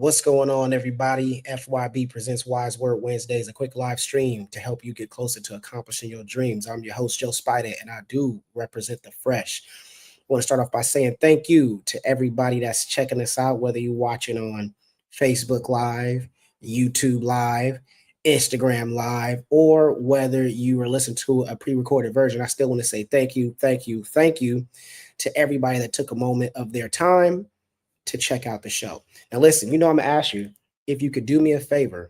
What's going on, everybody? FYB presents Wise Word Wednesdays, a quick live stream to help you get closer to accomplishing your dreams. I'm your host, Joe Spider, and I do represent the fresh. I want to start off by saying thank you to everybody that's checking us out, whether you're watching on Facebook Live, YouTube Live, Instagram Live, or whether you are listening to a pre recorded version. I still want to say thank you to everybody that took a moment of their time to check out the show. Now, listen, I'm gonna ask you if you could do me a favor,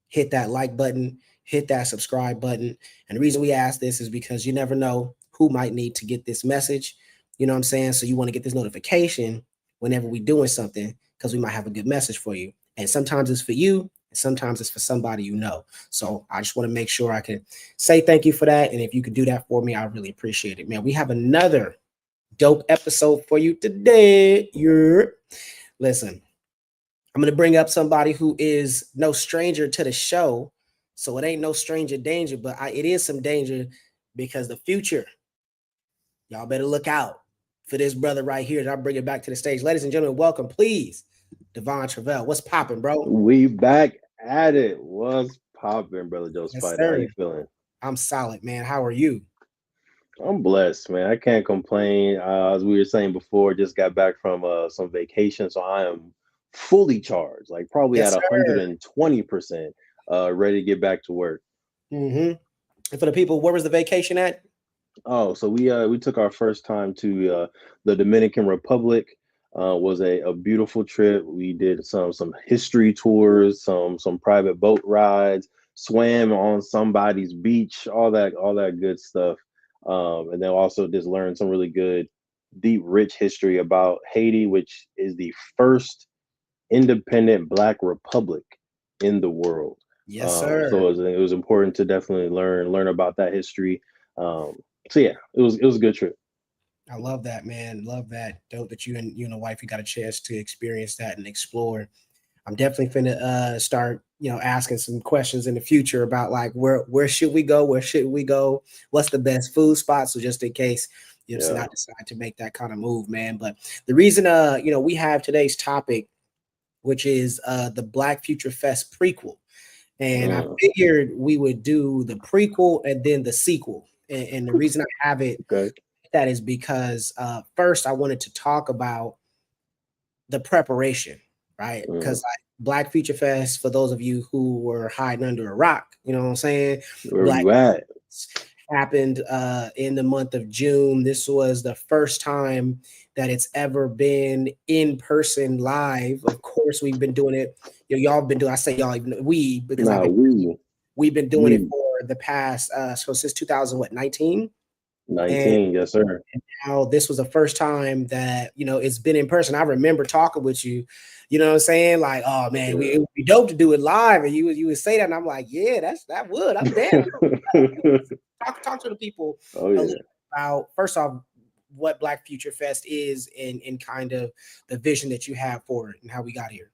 hit that like button, hit that subscribe button. And the reason we ask this is because you never know who might need to get this message. You know what I'm saying? So you want to get this notification whenever we're doing something because we might have a good message for you. And sometimes it's for you, and sometimes it's for somebody you know. So I just want to make sure I can say thank you for that. And if you could do that for me, I really appreciate it, man. We have another dope episode for you today. Listen, I'm going to bring up somebody who is no stranger to the show. So it ain't no stranger danger, but it is some danger because the future, y'all better look out for this brother right here. And I'll bring it back to the stage. Ladies and gentlemen, welcome, please, Devon Travell. What's popping, bro? We back at it. What's popping, brother Joe Yes, Spider? How sir. you feeling? I'm solid, man. How are you? I'm blessed, man. I can't complain. As we were saying before, just got back from some vacation, so I am fully charged, like probably Yes, at sir. 120%, ready to get back to work. Mm-hmm. And for the people, where was the vacation at? Oh, so we took our first time to the Dominican Republic. Was a beautiful trip. We did some history tours, some private boat rides, swam on somebody's beach, all that good stuff. And then also just learned some really good, deep, rich history about Haiti, which is the first independent Black republic in the world. Yes, So sir. it was important to definitely learn about that history. Um, so yeah, it was a good trip. I love that, man. Love that. Dope that you and the wife you got a chance to experience that and explore. I'm definitely finna start, asking some questions in the future about like where should we go? Where should we go? What's the best food spot? So just in case, Yeah. I decide to make that kind of move, man. But the reason we have today's topic, which is the Black Future Fest prequel. And I Mm, figured we would do the prequel and then the sequel. And the reason I have it okay. that is because first I wanted to talk about the preparation, right? Mm. Because like Black Future Fest, for those of you who were hiding under a rock, you know what I'm saying? Where Black you at? happened in the month of June. This was the first time that it's ever been in person live. Of course, we've been doing it. Y'all been doing. I say y'all, even we because I've Nah, been. we We've been doing it we for the past so since 2019, and 19, yes sir. now this was the first time that it's been in person. I remember talking with you, you know what I'm saying? Like, oh man, it Yeah. would be dope to do it live, and you would say that, and I'm like, yeah, that would. I'm down. Talk to the people Oh a little yeah. about first off what Black Future Fest is and kind of the vision that you have for it and how we got here.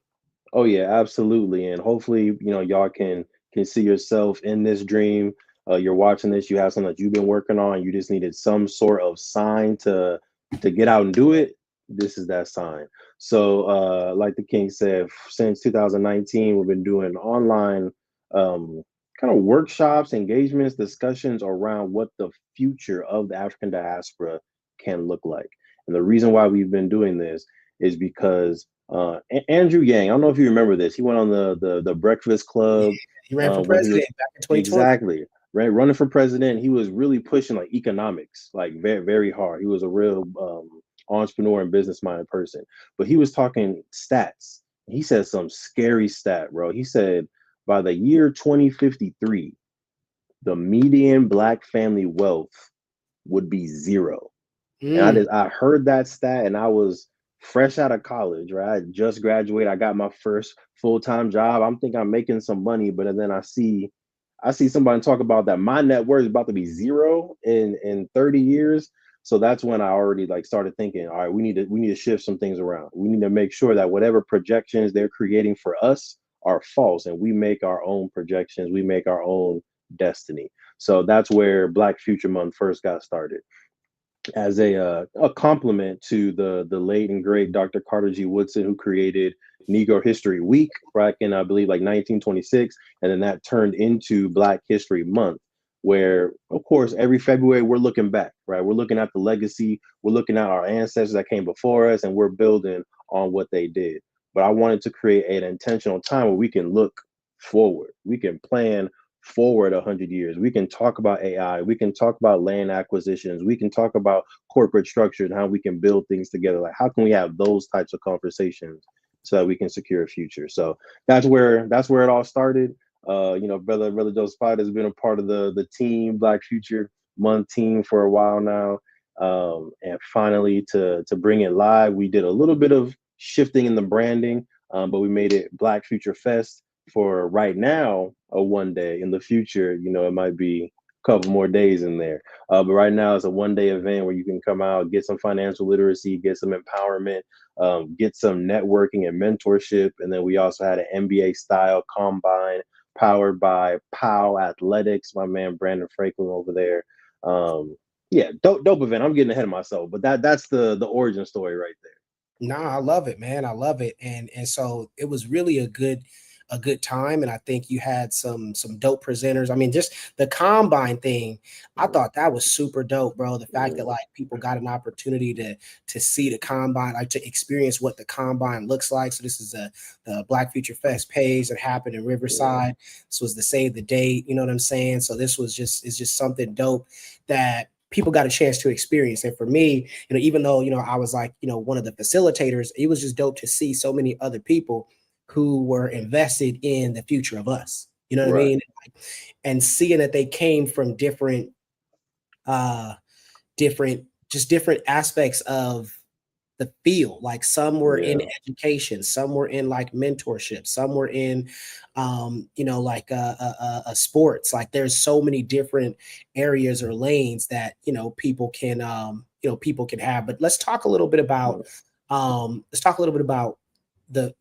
Oh yeah, absolutely. And hopefully, y'all can see yourself in this dream. You're watching this, you have something that you've been working on, you just needed some sort of sign to get out and do it. This is that sign. So like the king said, since 2019, we've been doing online um kind of workshops, engagements, discussions around what the future of the African diaspora can look like. And the reason why we've been doing this is because Andrew Yang, I don't know if you remember this. He went on the Breakfast Yeah, Club he ran for when he president was back in 2020. exactly right running for president. He was really pushing like economics, like very hard. He was a real entrepreneur and business minded person. But he was talking stats. He said some scary stat, bro. He said by the year 2053, the median Black family wealth would be zero. And Mm, I heard that stat and I was fresh out of college, right? I just graduated. I got my first full-time job. I'm thinking I'm making some money, but then I see somebody talk about that my net worth is about to be zero in 30 years. So that's when I already like started thinking, all right, we need to shift some things around. We need to make sure that whatever projections they're creating for us are false and we make our own projections, we make our own destiny. So that's where Black Future Month first got started. as a compliment to the late and great Dr. Carter G. Woodson, who created Negro History Week back in, I believe, like 1926, and then that turned into Black History Month, where of course every February we're looking back, right? We're looking at the legacy, we're looking at our ancestors that came before us, and we're building on what they did. But I wanted to create an intentional time where we can look forward, we can plan forward 100 years. We can talk about AI, we can talk about land acquisitions, we can talk about corporate structure and how we can build things together. Like, how can we have those types of conversations so that we can secure a future? So that's where it all started. Brother Joe Spot has been a part of the team, Black Future Month team, for a while now. And finally, to bring it live, we did a little bit of shifting in the branding, but we made it Black Future Fest for right now, a one day. In the future, it might be a couple more days in there. But right now, it's a one-day event where you can come out, get some financial literacy, get some empowerment, get some networking and mentorship. And then we also had an NBA style combine powered by POW Athletics, my man Brandon Franklin over there. Yeah, dope event. I'm getting ahead of myself, but that's the origin story right there. No, I love it, man. I love it. And so it was really a good time. And I think you had some dope presenters. I mean, just the combine thing, I thought that was super dope, bro. The fact that like people got an opportunity to see the combine, like to experience what the combine looks like. So this is the Black Future Fest page that happened in Riverside. This was the save the date, you know what I'm saying? So this was just is just something dope that people got a chance to experience. And for me, even though, I was like, one of the facilitators, it was just dope to see so many other people who were invested in the future of us. You know what I Right. mean? And seeing that they came from uh different aspects of the field. Like some were in Yeah. education, some were in like mentorship, some were in like sports. Like there's so many different areas or lanes that people can have. But let's talk a little bit about the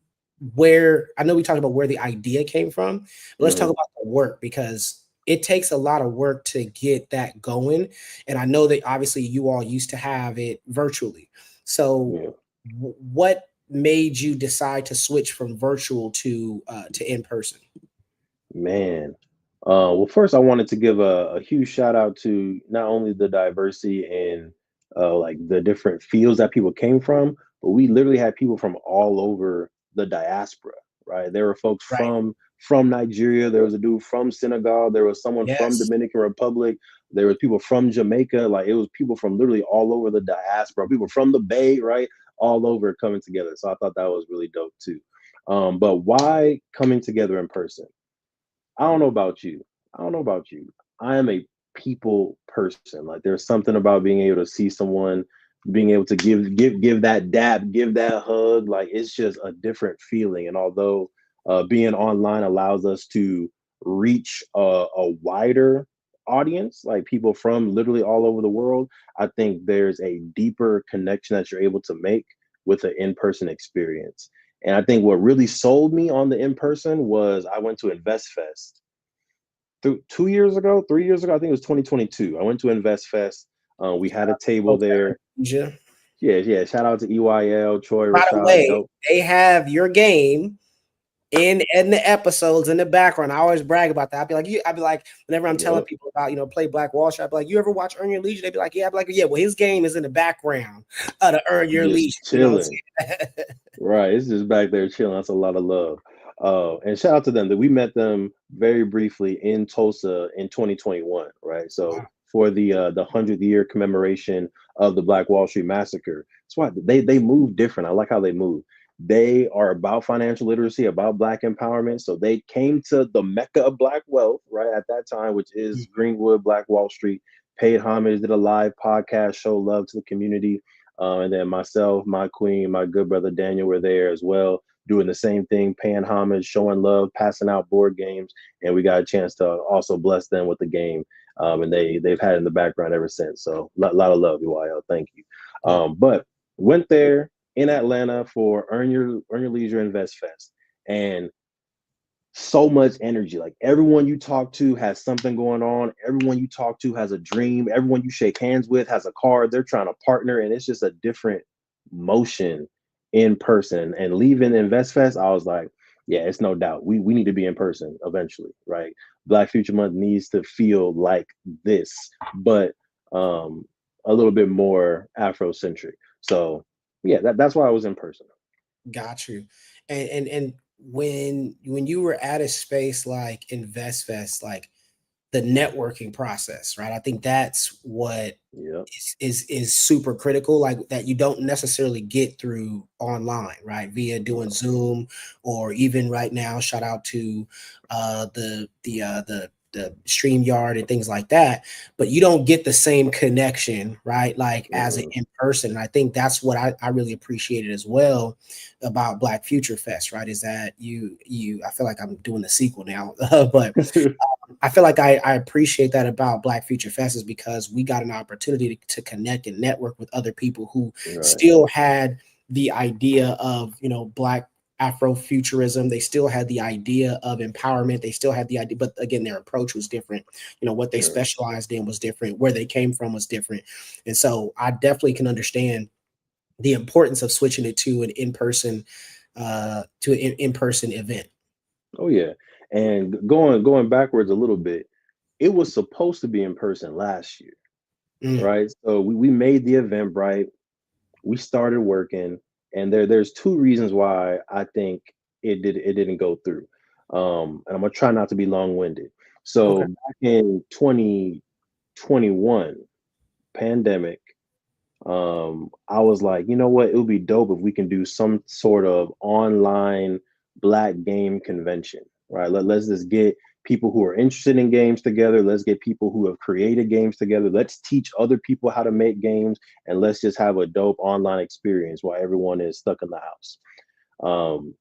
where I know we talked about where the idea came from, but let's talk Mhm. about the work, because it takes a lot of work to get that going. And I know that obviously you all used to have it virtually. So Yeah. what made you decide to switch from virtual to in person? Man. Well, first, I wanted to give a huge shout out to not only the diversity and like the different fields that people came from, but we literally had people from all over the diaspora, right? There were folks Right. from Nigeria. There was a dude from Senegal. There was someone from Yes. Dominican Republic. There was people from Jamaica. Like, it was people from literally all over the diaspora. People from the Bay, right? All over coming together. So I thought that was really dope too. But why coming together in person? I don't know about you. I don't know about you. I am a people person. Like, there's something about being able to see someone, being able to give that dap, give that hug. Like, it's just a different feeling. And although being online allows us to reach a wider audience, like people from literally all over the world, I think there's a deeper connection that you're able to make with an in-person experience. And I think what really sold me on the in person was I went to Invest Fest 2 years ago, 3 years ago. I think it was 2022. I went to Invest Fest. We had a table Folks down there. in Asia. Yeah, yeah. Shout out to EYL, Troy By the Rashad. way, Dope. they have your game in the episodes in the background. I always brag about that. I'd be like, whenever I'm telling Yep. people about, play Black Wall Street, I'd be like, you ever watch Earn Your Leisure? They'd be like, yeah. I'd be like, yeah, well, his game is in the background to Earn Your Just Leisure. You know what chilling. I'm saying? Right. It's just back there chilling. That's a lot of love. And shout out to them that we met them very briefly in Tulsa in 2021. Right. So Wow. for the 100th year commemoration of the Black Wall Street Massacre. That's why they move different. I like how they move. They are about financial literacy, about Black empowerment. So they came to the mecca of Black wealth, right, at that time, which is Greenwood, Black Wall Street, paid homage, did a live podcast, show love to the community. And then myself, my queen, my good brother Daniel were there as well, doing the same thing, paying homage, showing love, passing out board games, and we got a chance to also bless them with the game. And they've had it in the background ever since. So lot of love, UIL. Thank you. Dope. But went there in Atlanta for Earn Your Leisure Invest Fest, and so much energy. Like everyone you talk to has something going on. Everyone you talk to has a dream. Everyone you shake hands with has a car. They're trying to partner, and it's just a different motion in person. And leaving InvestFest, I was like, yeah, it's no doubt. We need to be in person eventually, right? Black Future Month needs to feel like this, but um a little bit more Afrocentric. So yeah, that's why I was in person. Got you. And when you were at a space like InvestFest, like the networking process, right? I think that's what Yep. is super critical, like that you don't necessarily get through online, right? Via doing No. Zoom, or even right now, shout out to the StreamYard and things like that. But you don't get the same connection, right? Like as an Mm-mm. in person. And I think that's what I really appreciated as well about Black Future Fest, right? Is that you I feel like I'm doing the sequel now, but I feel like I appreciate that about Black Future Fest, is because we got an opportunity to connect and network with other people who Right. still had the idea of, Black Afrofuturism. They still had the idea of empowerment. They still had the idea, but again, their approach was different. What they Right. specialized in was different. Where they came from was different. And so I definitely can understand the importance of switching it to an in-person event. Oh yeah. And going backwards a little bit, it was supposed to be in person last year, Mm, right? So we made the event right. We started working, and there's two reasons why I think it didn't go through. And I'm gonna try not to be long-winded. So okay. back in 2021, pandemic, I was like, you know what, it would be dope if we can do some sort of online black game convention, right? Let's just get people who are interested in games together. Let's get people who have created games together. Let's teach other people how to make games, and let's just have a dope online experience while everyone is stuck in the house. um,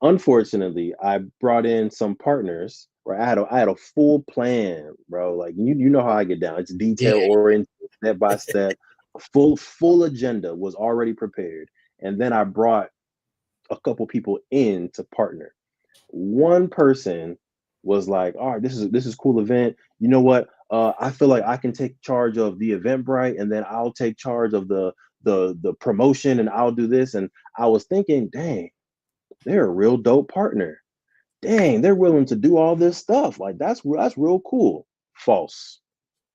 Unfortunately, I brought in some partners where I had a full plan, bro. Like you know how I get down. It's Yeah. detail oriented, step by step. A full agenda was already prepared, and then I brought a couple people in to partner. One person was like, "All right, this is cool event. You know what? I feel like I can take charge of the Eventbrite, and then I'll take charge of the promotion, and I'll do this." And I was thinking, dang, they're a real dope partner. Dang, they're willing to do all this stuff. Like that's real cool. False.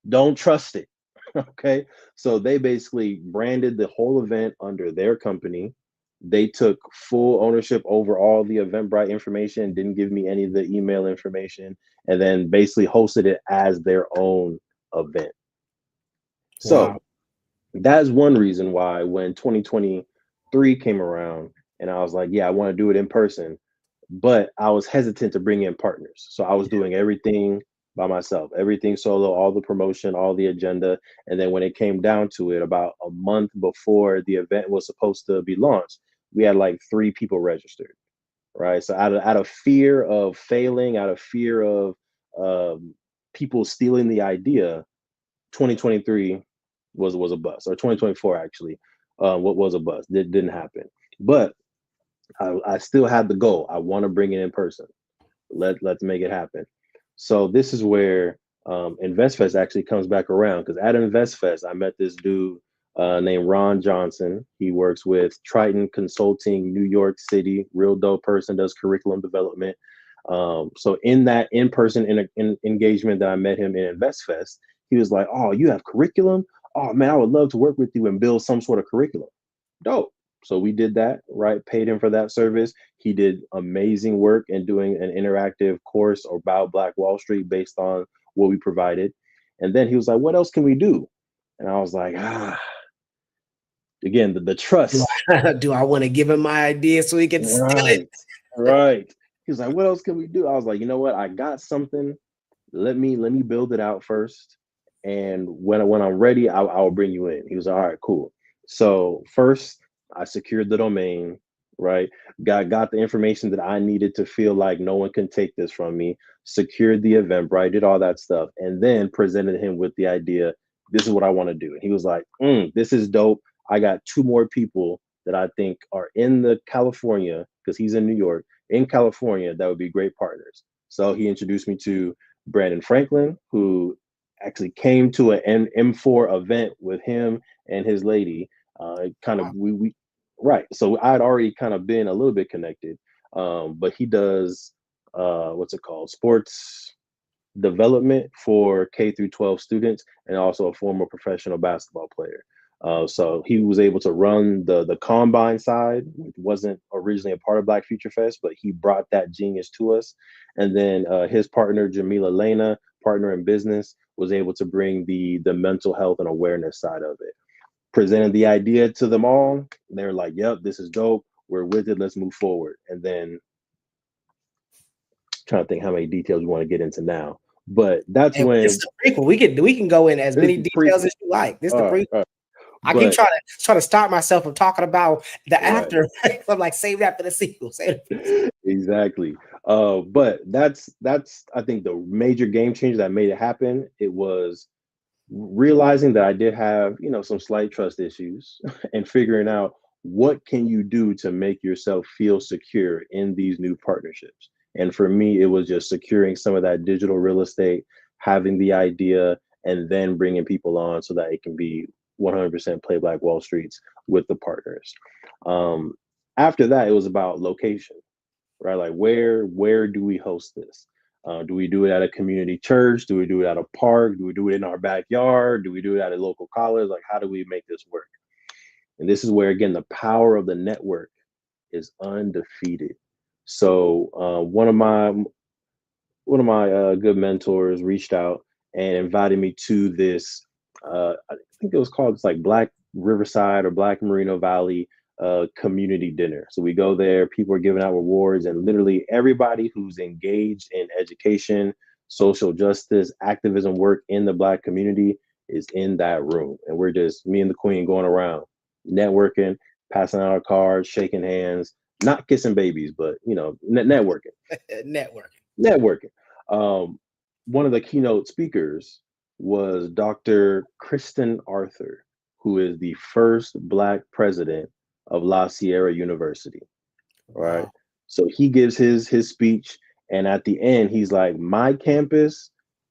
Don't trust it. Okay. So they basically branded the whole event under their company. They took full ownership over all the Eventbrite information, didn't give me any of the email information, and then basically hosted it as their own event. So Wow. that's one reason why when 2023 came around and I was like, yeah, I want to do it in person, but I was hesitant to bring in partners. So I was doing everything by myself, everything solo, all the promotion, all the agenda. And then when it came down to it, about a month before the event was supposed to be launched, we had like 3 people registered, right? So out of fear of failing, out of fear of um, people stealing the idea, 2023 was a bust, or 2024 actually, what was a bust. It didn't happen, but I still had the goal. I want to bring it in person. Let's make it happen. So this is where InvestFest actually comes back around, because at InvestFest I met this dude named Ron Johnson. He works with Triton Consulting, New York City. Real dope person, does curriculum development. So in that in-person engagement that I met him in InvestFest, he was like, "Oh, you have curriculum? Oh man, I would love to work with you and build some sort of curriculum." Dope. So we did that, right? Paid him for that service. He did amazing work in doing an interactive course about Black Wall Street based on what we provided. And then he was like, "What else can we do?" And I was like, again, the Do trust. do I want to give him my idea so he can steal it? Right, right. He was like, "What else can we do?" I was like, "You know what? I got something. Let me build it out first, and when I'm ready, I'll bring you in." He was like, "All right, cool." So first, I secured the domain, right? Got the information that I needed to feel like no one can take this from me. Secured the Eventbrite, did all that stuff, and then presented him with the idea. This is what I want to do, and he was like, "This is dope. I got 2 more people that I think are in the California, because he's in New York, in California that would be great partners. So he introduced me to Brandon Franklin, who actually came to an M4 event with him and his lady. Kind of Wow. we right. So I'd already kind of been a little bit connected. But he does what's it called? Sports development for K through 12 students, and also a former professional basketball player. So he was able to run the combine side, which wasn't originally a part of Black Future Fest, but he brought that genius to us. And then his partner Jamila Lena, partner in business, was able to bring the mental health and awareness side of it. Presented the idea to them all. They're like, "Yep, this is dope. We're with it. Let's move forward." And then trying to think how many details we want to get into now, but that's And this when is a prequel. We can go in as it's many the prequel. details as you like. This is the All right, prequel. all right. I keep But trying to stop myself from talking about the right, after. I'm like, save that for the sequel. Save it for the sequel. exactly. But that's I think the major game changer that made it happen. It was realizing that I did have, some slight trust issues and figuring out what can you do to make yourself feel secure in these new partnerships. And for me, it was just securing some of that digital real estate, having the idea, and then bringing people on so that it can be 100% play Black Wall Streets with the partners. Um, After that, it was about location, right? Like where do we host this? Do we do it at a community church? Do we do it at a park? Do we do it in our backyard? Do we do it at a local college? Like, how do we make this work? And this is where, again, the power of the network is undefeated. So one of my good mentors reached out and invited me to this. I think it was called, it's like Black Riverside or Black Merino Valley community dinner. So we go there, people are giving out rewards, and literally everybody who's engaged in education, social justice, activism work in the Black community is in that room. And we're just, me and the Queen, going around, networking, passing out our cards, shaking hands, not kissing babies, but networking. Networking. Networking. Um, One of the keynote speakers was Dr. Kristen Arthur, who is the first Black president of La Sierra University. Right. Wow. So he gives his speech, and at the end, he's like, "My campus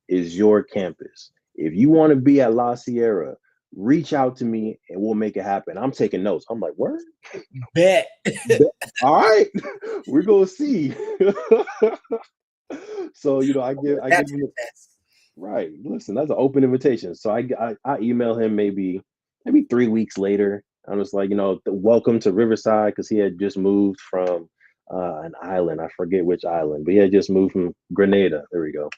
is your campus. If you want to be at La Sierra, reach out to me, and we'll make it happen." I'm taking notes. I'm like, "Word." Bet. All right, we're gonna see. So I give That's him the that's right. Listen, that's an open invitation. So I email him maybe 3 weeks later. I was like, welcome to Riverside, because he had just moved from an island. I forget which island, but he had just moved from Grenada. There we go.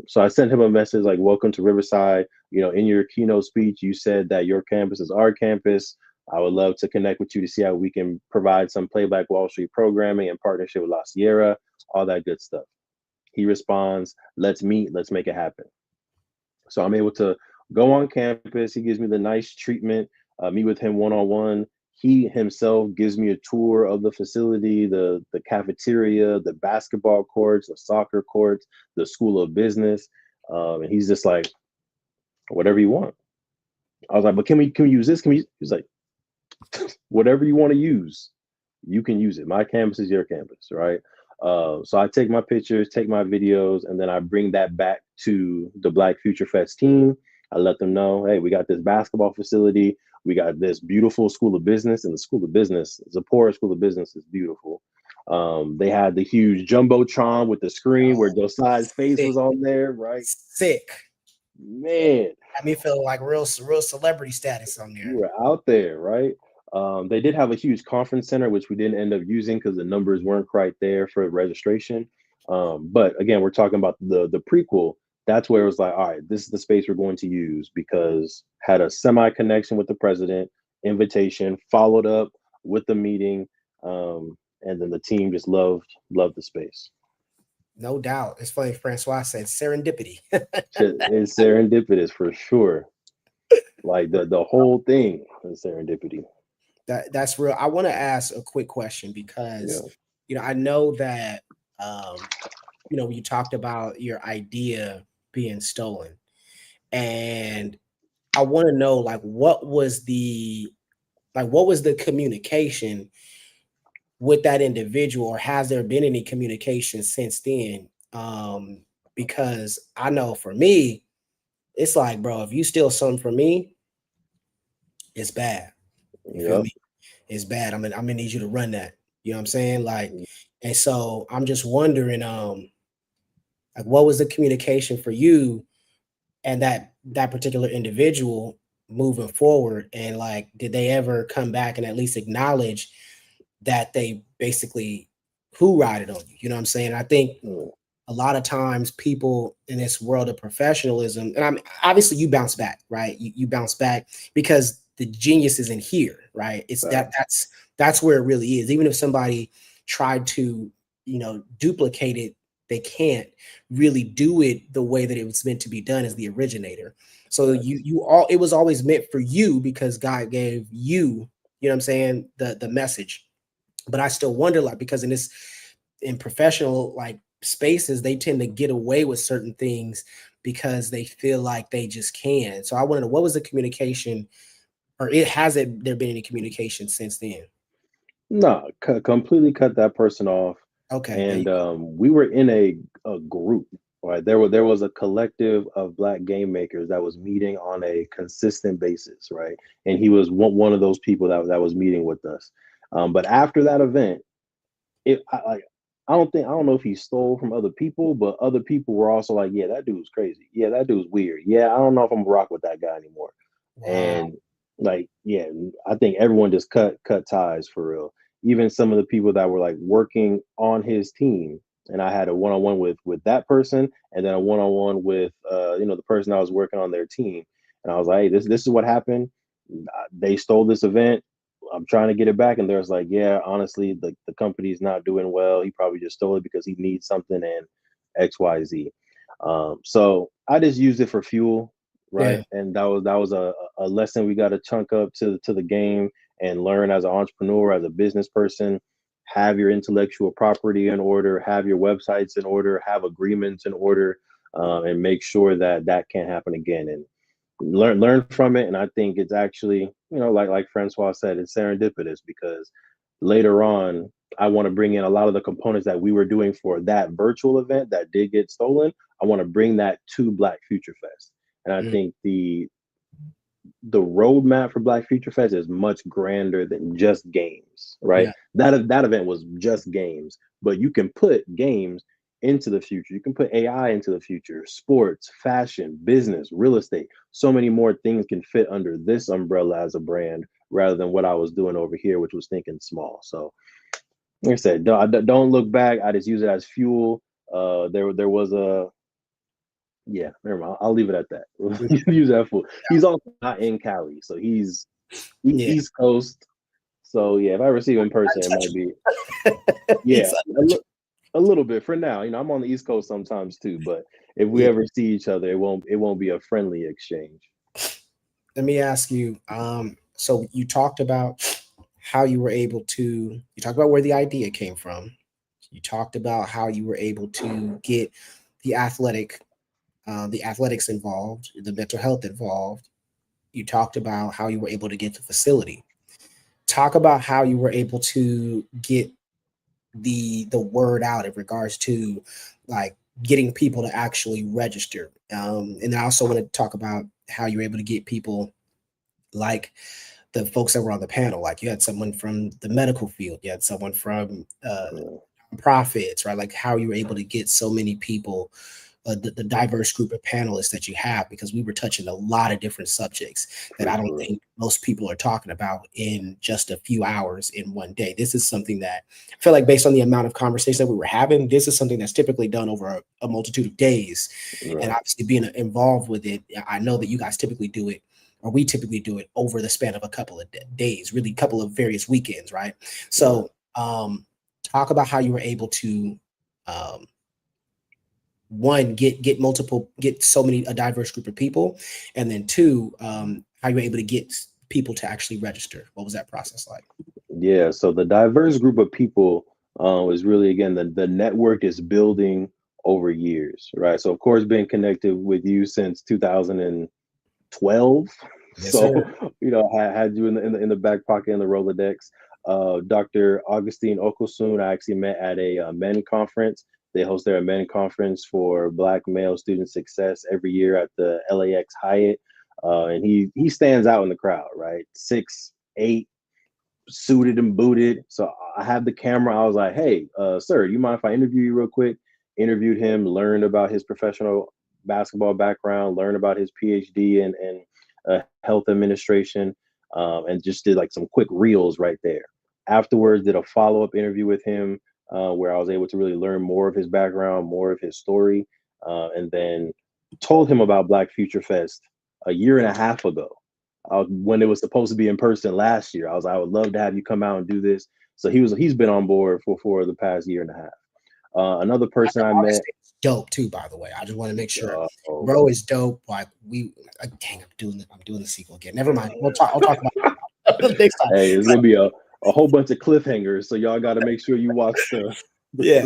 So I sent him a message like, "Welcome to Riverside. In your keynote speech, you said that your campus is our campus. I would love to connect with you to see how we can provide some Play Black Wall Street programming in partnership with La Sierra, all that good stuff." He responds, "Let's meet, let's make it happen." So I'm able to go on campus. He gives me the nice treatment, meet with him one on one. He himself gives me a tour of the facility, the cafeteria, the basketball courts, the soccer courts, the school of business. And he's just like, "Whatever you want." I was like, "But can we use this? Can we?" He's like, "Whatever you want to use, you can use it. My campus is your campus, right?" So I take my pictures, take my videos, and then I bring that back to the Black Future Fest team. I let them know, "Hey, we got this basketball facility. We got this beautiful school of business, and the school of business, Zipporah School of Business, is beautiful." They had the huge jumbotron with the screen where Josiah's face sick. was on there, right? Sick. Man, Got me feeling like real celebrity status on you there. were out there, right? They did have a huge conference center, which we didn't end up using because the numbers weren't quite there for registration. But again, we're talking about the prequel. That's where it was like, all right, this is the space we're going to use, because had a semi connection with the president, invitation, followed up with the meeting, and then the team just loved the space. No doubt. It's funny. Francois said serendipity. It's serendipitous for sure. Like the whole thing is serendipity. That's real. I want to ask a quick question because Yeah. I know that um, you talked about your idea being stolen, and I want to know like what was the communication with that individual, or has there been any communication since then? Because I know for me, it's like, bro, if you steal something from me, it's bad. You feel Yep. me? It's bad. I'm gonna need you to run that. You know what I'm saying? Like, and so I'm just wondering, like, what was the communication for you and that particular individual moving forward? And like, did they ever come back and at least acknowledge that they basically who rided on you? You know what I'm saying? I think Mm, a lot of times people in this world of professionalism, and I'm obviously you bounce back, right? You bounce back because the genius is in here, right? It's facts. that's where it really is. Even if somebody tried to, duplicate it, they can't really do it the way that it was meant to be done as the originator. So Facts. it was always meant for you because God gave you, you know what I'm saying, the message. But I still wonder, like, because in professional like spaces, they tend to get away with certain things because they feel like they just can. So I want to know, what was the communication, or it hasn't there been any communication since then? No, completely cut that person off. Okay, there you And go. we were in a group, right? There was a collective of black game makers that was meeting on a consistent basis, right? And he was one of those people that was meeting with us. But after that event, like I don't know if he stole from other people, but other people were also like, yeah, that dude's crazy. Yeah, that dude's weird. Yeah, I don't know if I'm gonna rock with that guy anymore. Wow. And like, yeah, I think everyone just cut ties for real. Even some of the people that were like working on his team, and I had a one on one with that person, and then a one on one with the person I was working on their team. And I was like, hey, this is what happened. They stole this event. I'm trying to get it back. And there's like, yeah, honestly, the company's not doing well. He probably just stole it because he needs something and XYZ. So I just used it for fuel, Yeah. right? And that was a lesson we got to chunk up to the game and learn as an entrepreneur, as a business person. Have your intellectual property in order, have your websites in order, have agreements in order, and make sure that that can't happen again. And learn from it. And I think it's actually, like Francois said, it's serendipitous because later on I want to bring in a lot of the components that we were doing for that virtual event that did get stolen. I want to bring that to Black Future Fest. And I Mm, think the roadmap for Black Future Fest is much grander than just games, right? yeah. That event was just games, but you can put games into the future. You can put AI into the future, sports, fashion, business, real estate. So many more things can fit under this umbrella as a brand rather than what I was doing over here, which was thinking small. So, like I said, don't look back. I just use it as fuel. There was a yeah, never mind. I'll leave it at that. Use that fool. He's also not in Cali, so he's Yeah. East Coast. So yeah, if I ever see him in person, it might be yeah, He's a little bit for now. I'm on the East Coast sometimes too, but if we yeah. ever see each other, it won't be a friendly exchange. Let me ask you, so you talked about how you talked about where the idea came from. You talked about how you were able to get the the athletics involved, the mental health involved. You talked about how you were able to get the facility. Talk about how you were able to get the word out in regards to like getting people to actually register. And I also want to talk about how you were able to get people like the folks that were on the panel. Like you had someone from the medical field, you had someone from Yeah, profits, right? Like how you were able to get so many people, the diverse group of panelists that you have, because we were touching a lot of different subjects that for I don't sure. think most people are talking about in just a few hours in one day. This is something that I feel like, based on the amount of conversation that we were having, this is something that's typically done over a multitude of days. And Right. obviously, being involved with it, I know that you guys typically do it, or we typically do it over the span of a couple of days, really, a couple of various weekends, right? Right. So, talk about how you were able to um, one, get so many, a diverse group of people, and then two, how you were able to get people to actually register. What was that process like? Yeah. So the diverse group of people is really again the network is building over years, right? So of course, being connected with you since 2012. Yes, So sir. had you in the back pocket in the Rolodex. Dr. Augustine Okosun, I actually met at a men conference. They host their men conference for Black male student success every year at the LAX Hyatt. And he stands out in the crowd, right? 6'8", suited and booted. So I have the camera. I was like, hey, sir, do you mind if I interview you real quick? Interviewed him, learned about his professional basketball background, learned about his PhD in health administration, and just did like some quick reels right there. Afterwards, did a follow-up interview with him where I was able to really learn more of his background, more of his story, and then told him about Black Future Fest a year and a half ago when it was supposed to be in person last year. I was like, I would love to have you come out and do this. So he's been on board for the past year and a half. Another person I met. Dope too, by the way. I just want to make sure, Oh, bro is dope. Like dang, I'm doing the sequel again. Never mind. I'll talk about it next time. Hey, it's gonna be a whole bunch of cliffhangers, so y'all got to make sure you watch yeah,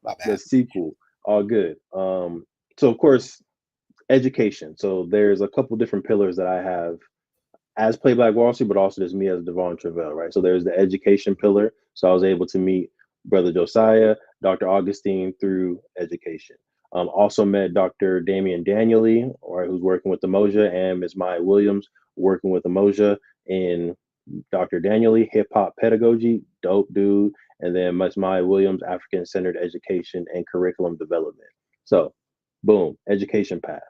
my the bad. sequel. All good. So of course, education. So there's a couple different pillars that I have as Play Black Wall Street, but also there's me as Devon Travell, right? So there's the education pillar. So I was able to meet Brother Josiah, Dr. Augustine through education. Also met Dr. Damian Daniely, right, who's working with the Moja, and Ms. Maya Williams working with the Moja in Dr. Daniely, hip hop pedagogy, dope dude. And then Ms. Maya Williams, African centered education and curriculum development. So, boom, education path.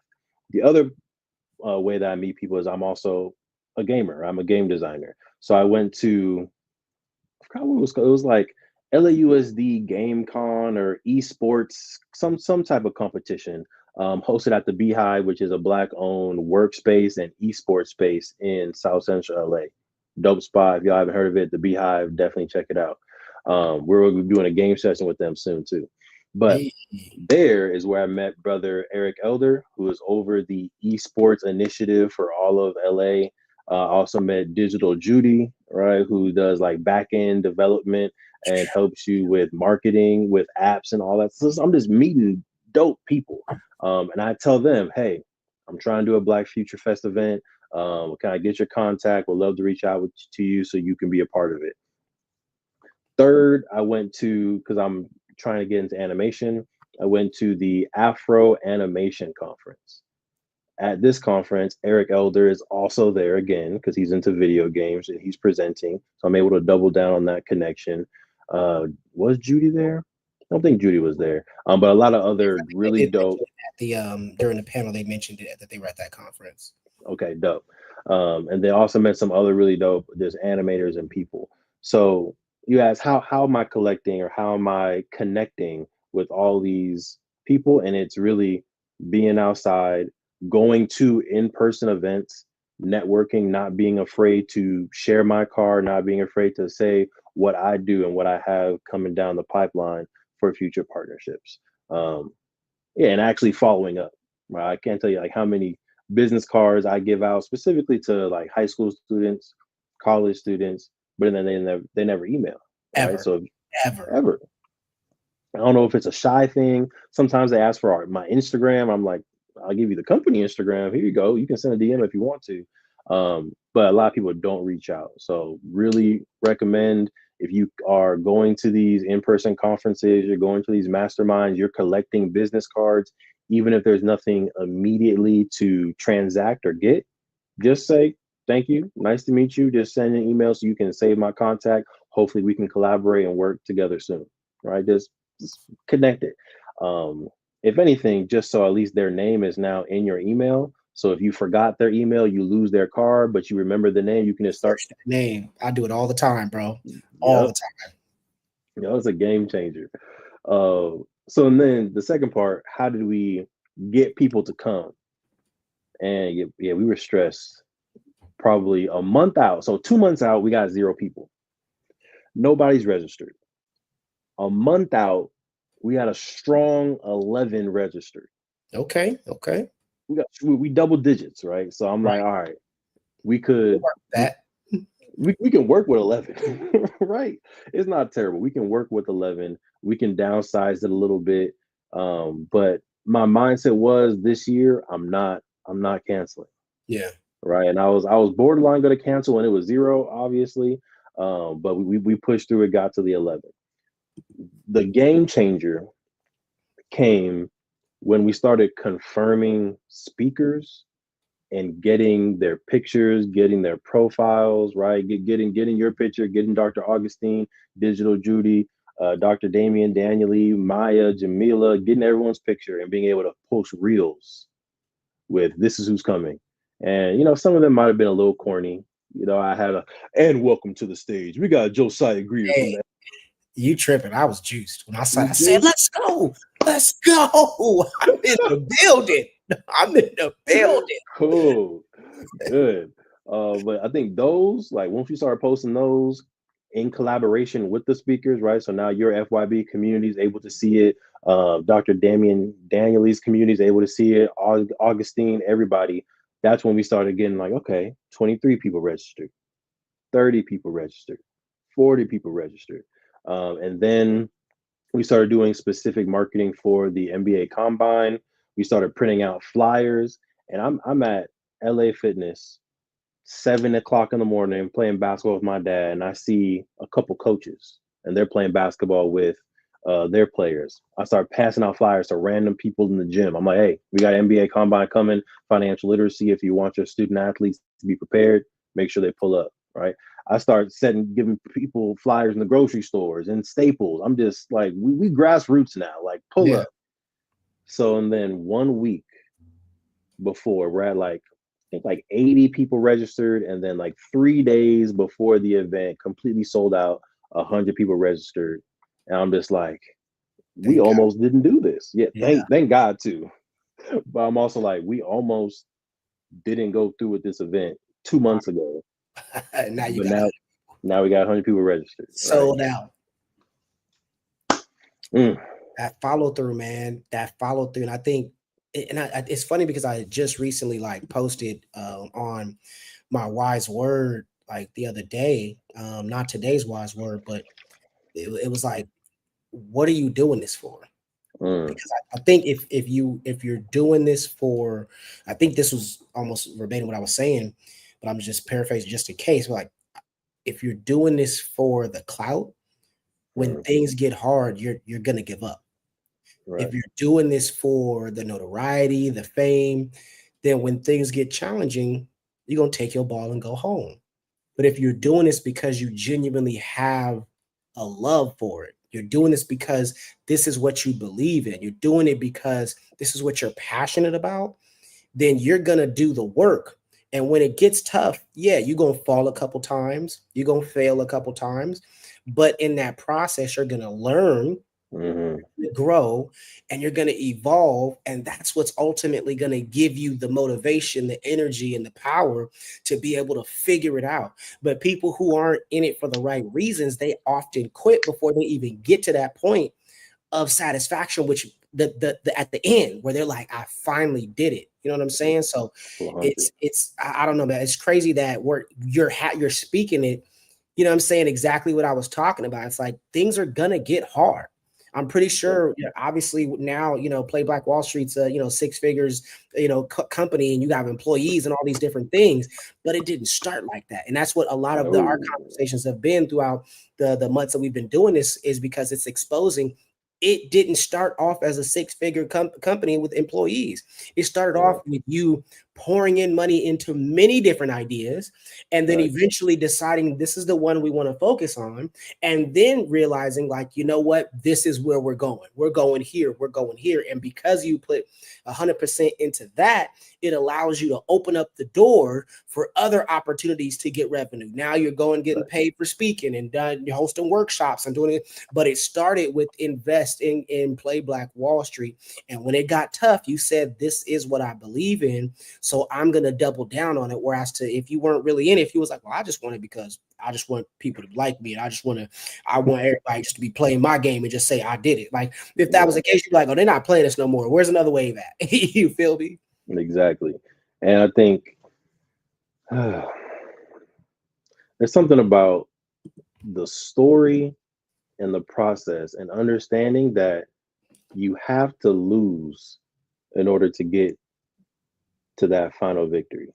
The other way that I meet people is I'm also a gamer. I'm a game designer. So I went to, I forgot what it was called. It was like LAUSD Game Con or esports, some type of competition, hosted at the Beehive, which is a Black-owned workspace and esports space in South Central LA. Dope spot. If y'all haven't heard of it, the Beehive, definitely check it out. We're doing a game session with them soon too. But Hey, there is where I met brother Eric Elder, who is over the esports initiative for all of LA. Also met Digital Judy, right, who does like back end development and helps you with marketing, with apps and all that. So I'm just meeting dope people, and I tell them, hey, I'm trying to do a Black Future Fest event. Can I get your contact? Would love to reach out to you so you can be a part of it. Third, I went to, because I'm trying to get into animation, I went to the Afro Animation Conference. At this conference, Eric Elder is also there again because he's into video games and he's presenting. So I'm able to double down on that connection. Was Judy there? I don't think Judy was there. But a lot of other really they did dope. mention it at the during the panel, they mentioned it that they were at that conference. Okay, dope. And they also met some other really dope. There's animators and people. So you ask how am I collecting or how am I connecting with all these people? And it's really being outside, going to in-person events, networking, not being afraid to share my card, not being afraid to say what I do and what I have coming down the pipeline for future partnerships. Yeah, and actually following up. Right, I can't tell you like how many business cards I give out specifically to like high school students, college students, but then they never email. Right, Ever, so ever. ever. I don't know if it's a shy thing. Sometimes they ask for my Instagram. I'm like, I'll give you the company Instagram. Here you go. You can send a DM if you want to. But a lot of people don't reach out. So really recommend if you are going to these in-person conferences, you're going to these masterminds, you're collecting business cards, even if there's nothing immediately to transact or get, just say thank you, nice to meet you. Just send an email so you can save my contact. Hopefully we can collaborate and work together soon. Right? Just connect it. If anything, just so at least their name is now in your email. So if you forgot their email, you lose their card, but you remember the name, you can just start. Search that name. I do it all the time, bro. All the Yep. time. It's a game changer. So and then the second part, how did we get people to come? And yeah, we were stressed probably a month out. So 2 months out, we got 0 people. Nobody's registered. A month out, we had a strong 11 registered. Okay. Okay. We double digits, right? So I'm like, Right. all right, we could That. we can work with 11, right? It's not terrible. We can work with 11. We can downsize it a little bit. But my mindset was this year, I'm not canceling, Yeah. right? And I was borderline going to cancel when it was 0, obviously. But we pushed through it, got to the 11th. The game changer came when we started confirming speakers and getting their pictures, getting their profiles, right? Getting your picture, getting Dr. Augustine, Digital Judy, Dr. Damian, Daniele, Maya, Jamila, getting everyone's picture and being able to post reels with "This is who's coming." And some of them might have been a little corny. I had a "and welcome to the stage. We got Josiah Greer from Hey, the." you tripping. I was juiced. When I said, You I said, juice? let's go. Let's go. I'm in the building. I'm in the building. Cool. Good. But I think those, like, once you start posting those in collaboration with the speakers, right? So now your FYB community is able to see it. Dr. Damian Daniele's community is able to see it. Augustine, everybody. That's when we started getting like, okay, 23 people registered, 30 people registered, 40 people registered. And then we started doing specific marketing for the NBA Combine. We started printing out flyers, and I'm at LA Fitness 7 o'clock in the morning playing basketball with my dad, and I see a couple coaches, and they're playing basketball with their players. I start passing out flyers to random people in the gym. I'm like, hey, we got NBA Combine coming, financial literacy. If you want your student athletes to be prepared, make sure they pull up, right? I start giving people flyers in the grocery stores and Staples. I'm just like, we grassroots now, like pull Yeah. up. So, and then 1 week before, we're at like, I think like 80 people registered, and then like 3 days before the event, completely sold out. 100 people registered, and I'm just like, we Thank God. almost didn't do this. Yeah, Yeah. thank God too. But I'm also like, we almost didn't go through with this event 2 months ago, Now you but got now we got 100 people registered, right? sold out. Mm, That follow through, man. That follow through. And I think, it's funny because I just recently like posted on my wise word like the other day, not today's wise word, but it was like, what are you doing this for? mm, Because I think if you're doing this for, I think this was almost verbatim what I was saying, but I'm just paraphrasing just in case. But like, if you're doing this for the clout, when mm, things get hard, you're gonna give up. right, If you're doing this for the notoriety, the fame, then when things get challenging, you're gonna take your ball and go home. But if you're doing this because you genuinely have a love for it, you're doing this because this is what you believe in, you're doing it because this is what you're passionate about, then you're going to do the work. And when it gets tough, yeah, you're going to fall a couple times, you're going to fail a couple times. But in that process, you're going to learn, mm-hmm, grow, and you're going to evolve, and that's what's ultimately going to give you the motivation, the energy, and the power to be able to figure it out. But people who aren't in it for the right reasons, they often quit before they even get to that point of satisfaction, which the at the end where they're like, I finally did it. You know what I'm saying? So 100. I don't know, man. It's crazy that you're speaking it. You know what I'm saying? Exactly what I was talking about. It's like things are gonna get hard. I'm pretty Yeah, sure, obviously now, Play Black Wall Street's a, six figures, company, and you got employees and all these different things, but it didn't start like that. And that's what a lot of our no, conversations have been throughout the months that we've been doing this, is because it's exposing it didn't start off as a six-figure company with employees. It started yeah, off with you pouring in money into many different ideas, and then facts, eventually deciding this is the one we want to focus on, and then realizing, like, you know what, this is where we're going. We're going here. We're going here. And because you put 100% into that, it allows you to open up the door for other opportunities to get revenue. Now you're going getting facts. paid for speaking and done hosting workshops and doing it. But it started with investing in Play Black Wall Street. And when it got tough, you said, this is what I believe in. So I'm going to double down on it. Whereas if you weren't really in it, if you was like, well, I just want it because I just want people to like me, and I want everybody just to be playing my game and just say I did it. Like, if that was Yeah, the case, you'd be like, oh, they're not playing this no more. Where's another wave at? You feel me? exactly. And I think there's something about the story and the process and understanding that you have to lose in order to get to that final victory,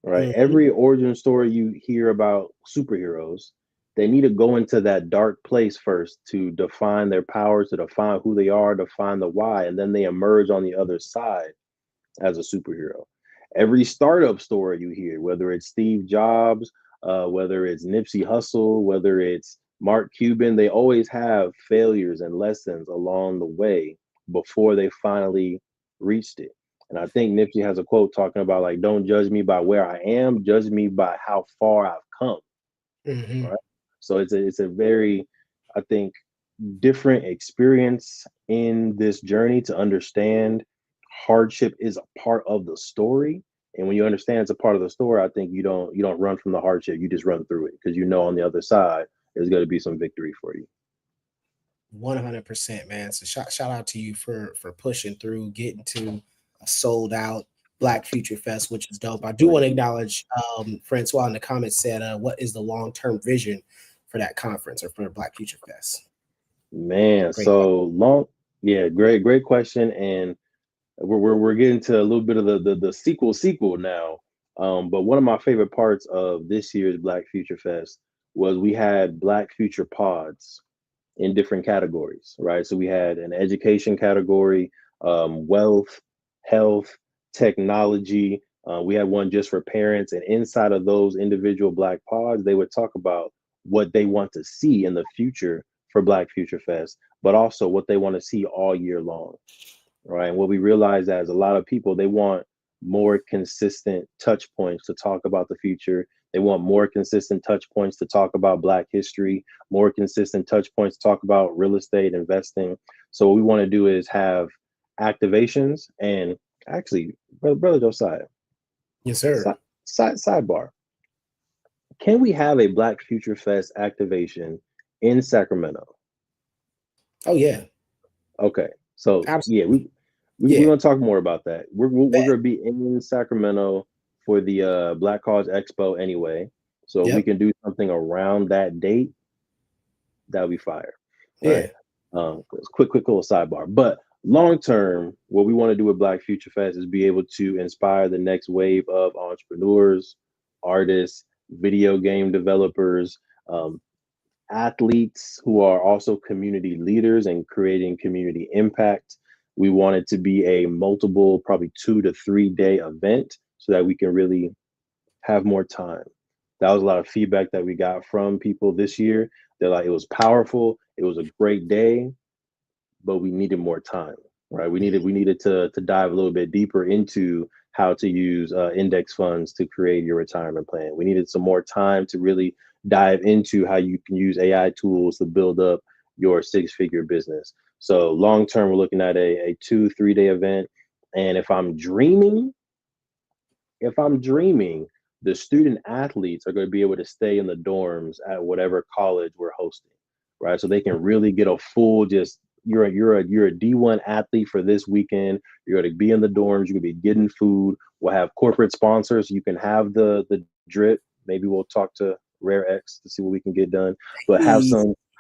right? Mhm. Every origin story you hear about superheroes, they need to go into that dark place first to define their powers, to define who they are, define the why, and then they emerge on the other side as a superhero. Every startup story you hear, whether it's Steve Jobs, whether it's Nipsey Hussle, whether it's Mark Cuban, they always have failures and lessons along the way before they finally reached it. And I think Nipsey has a quote talking about like, "Don't judge me by where I am, judge me by how far I've come." Hmm. Right. So it's a very, I think, different experience in this journey to understand hardship is a part of the story. And when you understand it's a part of the story, I think you don't run from the hardship. You just run through it because you know on the other side there's going to be some victory for you. 100%, man. So shout out to you for pushing through, getting to a sold out Black Future Fest, which is dope. I do want to acknowledge Francois in the comments said, what is the long term vision for that conference or for the Black Future Fest? Man, Great question. so long. Yeah, great question. And we're getting to a little bit of the sequel now. But one of my favorite parts of this year's Black Future Fest was we had Black Future Pods in different categories, right? So we had an education category, wealth, health, technology. We had one just for parents, and inside of those individual Black pods, they would talk about what they want to see in the future for Black Future Fest, but also what they want to see all year long, right? And what we realize as a lot of people, they want more consistent touch points to talk about the future. They want more consistent touch points to talk about Black history, more consistent touch points to talk about real estate investing. So what we want to do is have activations and actually, brother Josiah, Yes, sir. side, sidebar. Can we have a Black Future Fest activation in Sacramento? Oh, yeah. Okay, so yeah, Absolutely. we're Yeah. gonna talk more about that. We're Bet. gonna be in Sacramento for the Black Cause Expo anyway, so if we Yep. can do something around that date, that'll be fire. All right. Yeah. Quick little sidebar. But long term, what we want to do with Black Future Fest is be able to inspire the next wave of entrepreneurs, artists, video game developers, um, athletes who are also community leaders and creating community impact. We want it to be a multiple, probably 2 to 3 day event so that we can really have more time. That was a lot of feedback that we got from people this year. They're like, it was powerful, it was a great day, but we needed more time, right? We needed to dive a little bit deeper into how to use index funds to create your retirement plan. We needed some more time to really dive into how you can use AI tools to build up your six-figure business. So long term, we're looking at a 2 3 day event. And if I'm dreaming, the student athletes are going to be able to stay in the dorms at whatever college we're hosting, right? So they can really get a full just you're a D1 athlete for this weekend. You're going to be in the dorms. You're going to be getting food. We'll have corporate sponsors. You can have the drip. Maybe we'll talk to Rare X to see what we can get done. But Hey.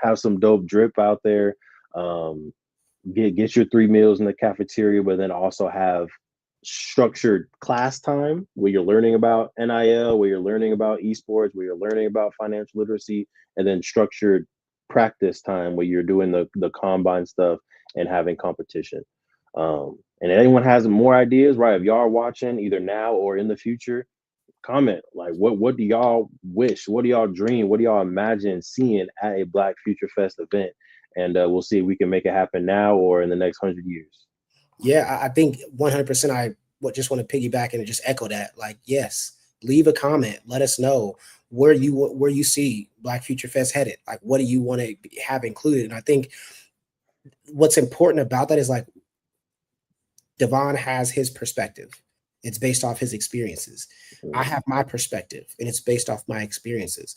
have some dope drip out there. Um, get your 3 meals in the cafeteria, but then also have structured class time where you're learning about NIL, where you're learning about esports, where you're learning about financial literacy, and then structured practice time where you're doing the combine stuff and having competition. And if anyone has more ideas, right? If y'all are watching either now or in the future, comment like what do y'all wish? What do y'all dream? What do y'all imagine seeing at a Black Future Fest event? And we'll see if we can make it happen now or in the next 100 years. Yeah, I think 100%. Just want to piggyback and just echo that. Like, yes, leave a comment. Let us know where you see Black Future Fest headed. Like, what do you want to have included? And I think what's important about that is like Devon has his perspective. It's based off his experiences. I Mm, have my perspective, and it's based off my experiences.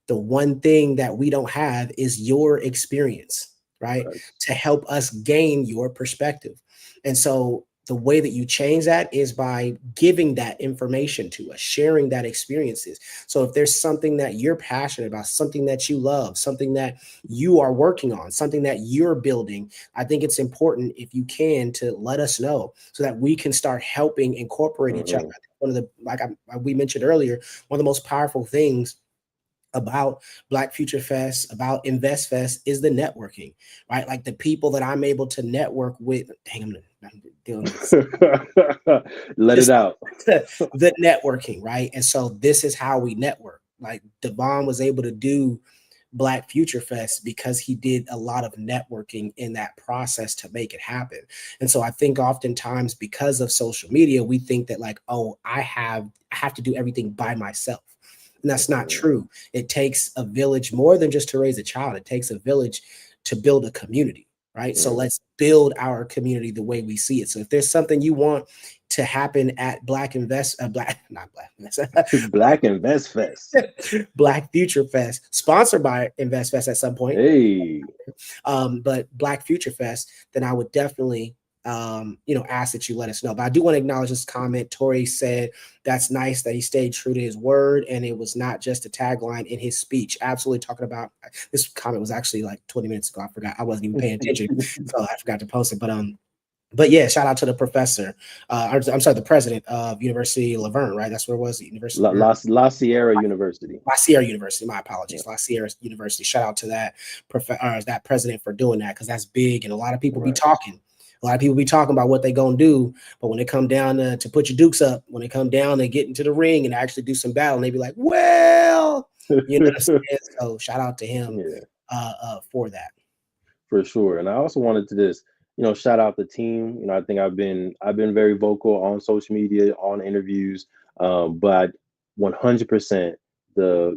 The one thing that we don't have is your experience, right? facts. To help us gain your perspective. And so the way that you change that is by giving that information to us, sharing that experiences. So if there's something that you're passionate about, something that you love, something that you are working on, something that you're building, I think it's important if you can to let us know so that we can start helping incorporate each other. Mhm. One of the, we mentioned earlier, one of the most powerful things about Black Future Fest, about Invest Fest is the networking, right? Like the people that I'm able to network with. Dang, I'm dealing with Let it this, out. the networking, right? And so this is how we network. Like Devon was able to do Black Future Fest because he did a lot of networking in that process to make it happen. And so I think oftentimes because of social media, we think that like, oh, I have to do everything by myself. And that's not true. It takes a village more than just to raise a child. It takes a village to build a community, right? So let's build our community the way we see it. So if there's something you want to happen at Black Invest, Black, not Black, Black Invest Fest. Black Future Fest, sponsored by Invest Fest at some point, Hey, but Black Future Fest, then I would definitely ask that you let us know. But I do want to acknowledge this comment. Tori said that's nice that he stayed true to his word and it was not just a tagline in his speech. Absolutely talking about this comment was actually like 20 minutes ago. I forgot. I wasn't even paying attention. So I forgot to post it. But yeah, shout out to the professor. I'm sorry, the president of University of Laverne, right? That's where it was, the University of Laverne. La Sierra University. La Sierra University. My apologies. Yeah. La Sierra University. Shout out to that president for doing that because that's big, and a lot of people be Right. talking. A lot of people be talking about what they gonna do, but when it come down to put your dukes up, when it come down to get into the ring and actually do some battle, and they be like, well, you know what I'm saying? So shout out to him Yeah, for that. for sure. And I also wanted to just, shout out the team. I think I've been very vocal on social media, on interviews, but 100% the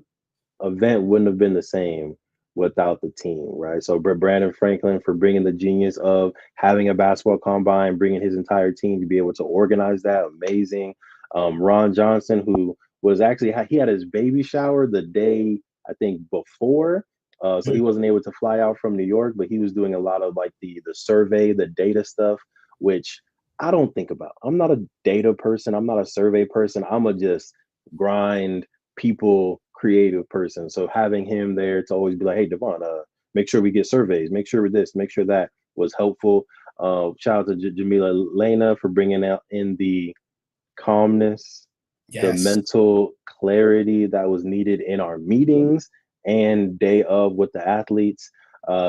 event wouldn't have been the same without the team, right? So Brandon Franklin for bringing the genius of having a basketball combine, bringing his entire team to be able to organize that, amazing. Ron Johnson, who was actually he had his baby shower the day I think before, so he wasn't able to fly out from New York, but he was doing a lot of like the survey, the data stuff, which I don't think about. I'm not a data person. I'm not a survey person. I'm a just grind people creative person. So having him there to always be like, hey, Devon, make sure we get surveys, make sure this, make sure that was helpful. Shout out to Jamila Lena for bringing out in the calmness, the Yes. mental clarity that was needed in our meetings and day of with the athletes.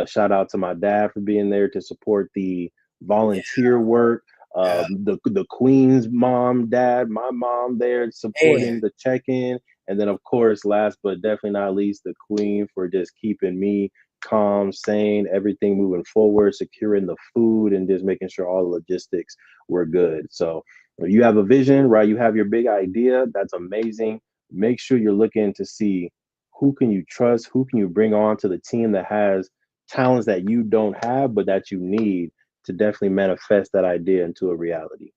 Shout out to my dad for being there to support the Yeah. volunteer work. Yeah. The Queen's mom, dad, my mom there Man. supporting the check-in, and then of course, last but definitely not least, the Queen for just keeping me calm, sane, everything moving forward, securing the food, and just making sure all the logistics were good. So you have a vision, right? You have your big idea. That's amazing. Make sure you're looking to see who can you trust, who can you bring on to the team that has talents that you don't have, but that you need to definitely manifest that idea into a reality.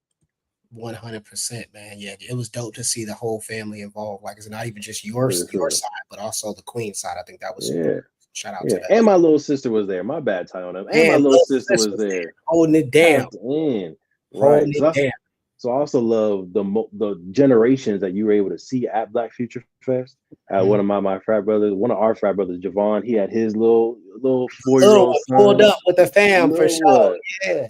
100%, man. Yeah, it was dope to see the whole family involved. Like, it's not even just For your sure. side, but also the queen side. I think that was super. Yeah. Shout out to Yeah. that. And my little sister was there. My bad, Tyona. And my Man, little little sister sis was was there there. holding it down, Tapped in. holding Right. it down. So I also love the generations that you were able to see at Black Future Fest. One Mhm. of my frat brothers, one of our frat brothers, Javon, he had his little four year Little old one pulled son, up with the fam for little sure. one. Yeah,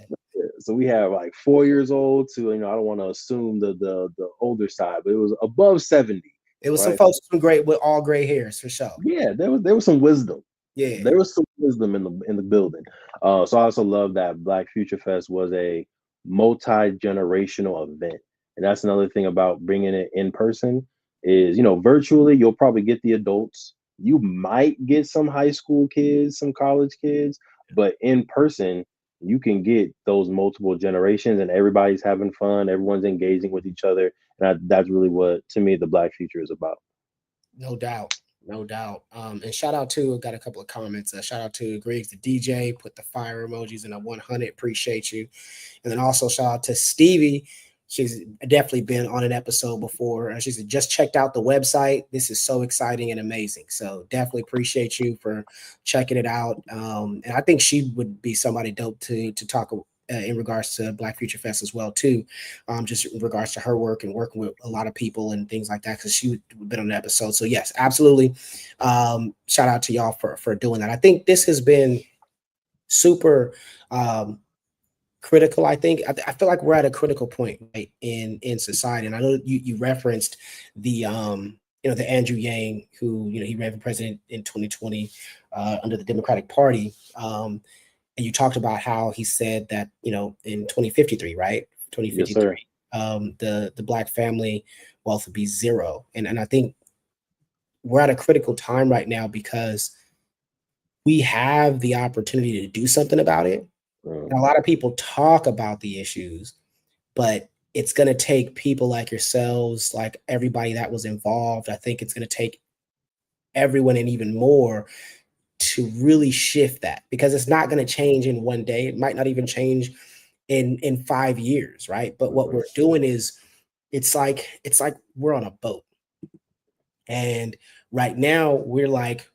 So we have like 4 years old to I don't want to assume the older side, but it was above 70, it was some right? folks from great with all gray hairs for sure. Yeah, there was some wisdom. Yeah, There was some wisdom in the building. So I also love that Black Future Fest was a multi-generational event, and that's another thing about bringing it in person is virtually you'll probably get the adults. You might get some high school kids, some college kids, but in person you can get those multiple generations, and everybody's having fun. Everyone's engaging with each other, and that's really what to me the Black Future is about. no doubt. No doubt. And shout out to, got a couple of comments. Shout out to Griggs, the DJ, put the fire emojis in a 100. Appreciate you. And then also shout out to Stevie. She's definitely been on an episode before. She said, just checked out the website. This is so exciting and amazing. So definitely appreciate you for checking it out. And I think she would be somebody dope to talk in regards to Black Future Fest as well too. Just in regards to her work and working with a lot of people and things like that, because she would been on the episode. So yes, absolutely. Shout out to y'all for doing that. I think this has been super critical. I feel like we're at a critical point, right, in society. And I know you referenced the the Andrew Yang, who, he ran for president in 2020 under the Democratic Party. And you talked about how he said that, in 2053, right? Yes, sir. 2053, the black family wealth would be zero. And I think we're at a critical time right now because we have the opportunity to do something about it. Mm, And a lot of people talk about the issues, but it's going to take people like yourselves, like everybody that was involved. I think it's going to take everyone and even more to really shift that, because it's not going to change in one day. It might not even change in 5 years, right? But what mhm. we're doing is it's like we're on a boat, and right now we're like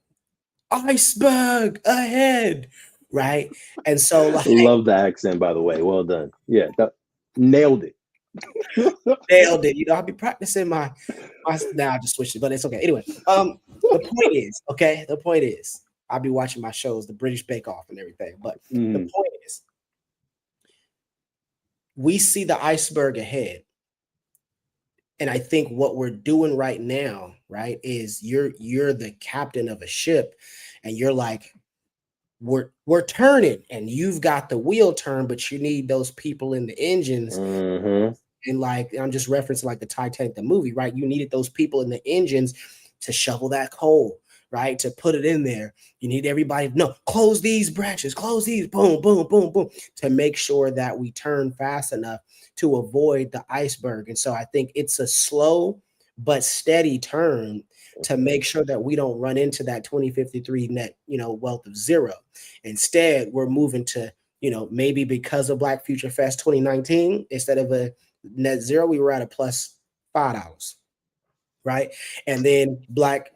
iceberg ahead, right? And so like Love the accent, by the way. Well done. Yeah, nailed it. nailed it. I'll be practicing my now I just switched it, but it's okay. Anyway, the point is, okay, the point is I'll be watching my shows, the British Bake Off and everything. But the Mm, point is, we see the iceberg ahead. And I think what we're doing right now, right, is you're the captain of a ship, and you're like, we're turning, and you've got the wheel turn, but you need those people in the engines. mhm, And like, I'm just referencing like the Titanic, the movie, right? You needed those people in the engines to shovel that coal, right? To put it in there. You need everybody, no, close these branches, close these, boom, boom, boom, boom, to make sure that we turn fast enough to avoid the iceberg. And so I think it's a slow but steady turn to make sure that we don't run into that 2053 net, wealth of zero. Instead, we're moving to, maybe because of Black Future Fest 2019, instead of a net zero, we were at a plus $5, right? And then mhm. Black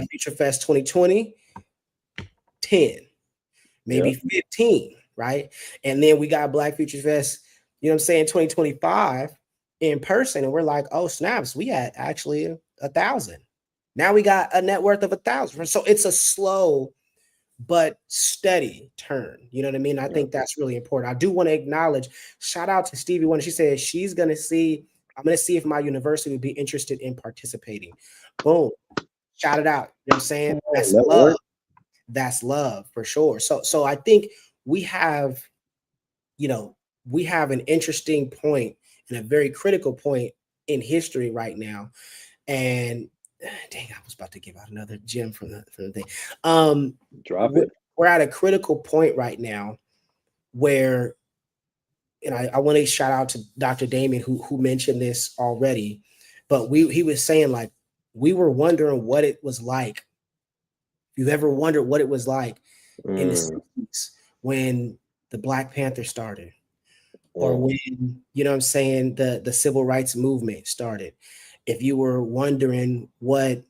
Future Fest 2020, 10, maybe Yep. 15, right? And then we got Black Future Fest, 2025 in person, and we're like, oh snaps, we had actually 1,000. Now we got a net worth of 1,000. So it's a slow but steady turn. You know what I mean? I Yep. think that's really important. I do want to acknowledge, shout out to Stevie Wonder. She said I'm going to see if my university would be interested in participating. Boom. Shout it out. You know what I'm saying? Come on, That's love. network. That's love for sure. So I think we have, you know, we have an interesting point and a very critical point in history right now. And dang, I was about to give out another gem from the thing. Um, Drop we're, it. we're at a critical point right now where, and I want to shout out to Dr. Damien who mentioned this already, but he was saying like we were wondering what it was like. If you ever wondered what it was like in the Mm, 60s when the Black Panther started, or mm, when, you know what I'm saying, the civil rights movement started. If you were wondering what,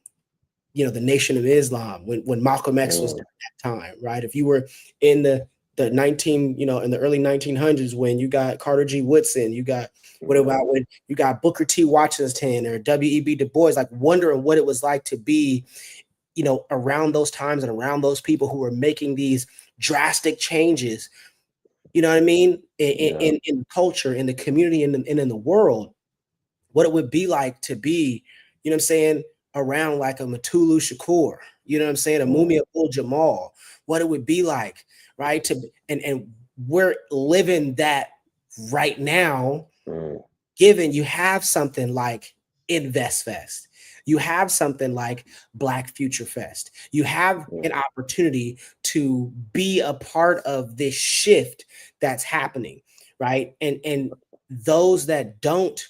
the Nation of Islam, when Malcolm X was mm, during that time, right? If you were in the 19, in the early 1900s when you got Carter G. Woodson, you got what mm, about when you got Booker T. Washington or W.E.B. Du Bois, like wondering what it was like to be, around those times and around those people who were making these drastic changes, you know what I mean, yeah. in the culture, in the community, and in the world, what it would be like to be, what I'm saying, around like a Matulu Shakur, you know what I'm saying, a Mumia Mm, Abdul Jamal, what it would be like, right? And we're living that right now, mm, given you have something like Invest Fest. You have something like Black Future Fest. You have mm, an opportunity to be a part of this shift that's happening, right? And those that don't,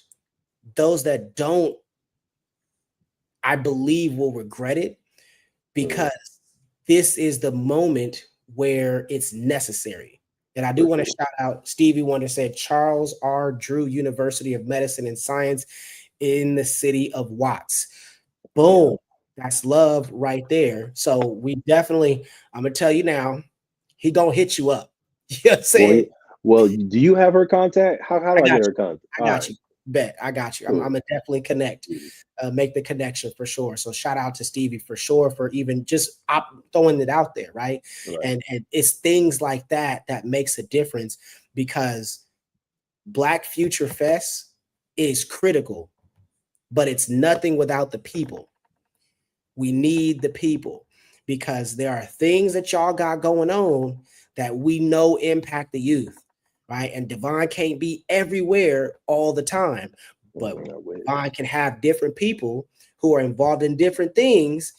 those that don't, I believe will regret it, mm, because this is the moment where it's necessary. And I do for want to sure. shout out Stevie Wonder said Charles R. Drew University of Medicine and Science in the city of Watts. Yeah. Boom. That's love right there. So we definitely, I'm gonna tell you now, he gonna hit you up. You know what I'm Well, saying? well, do you have her contact? How I do I get got her you. contact? I All got right. you. Bet. I got you. I'm Cool. gonna definitely connect, Easy. make the connection for sure. So shout out to Stevie for sure for even just throwing it out there, right? Right. And it's things like that that makes a difference, because Black Future Fest is critical, but it's nothing without the people. We need the people because there are things that y'all got going on that we know impact the youth, right? And Divine can't be everywhere all the time, but I Divine wish. can have different people who are involved in different things.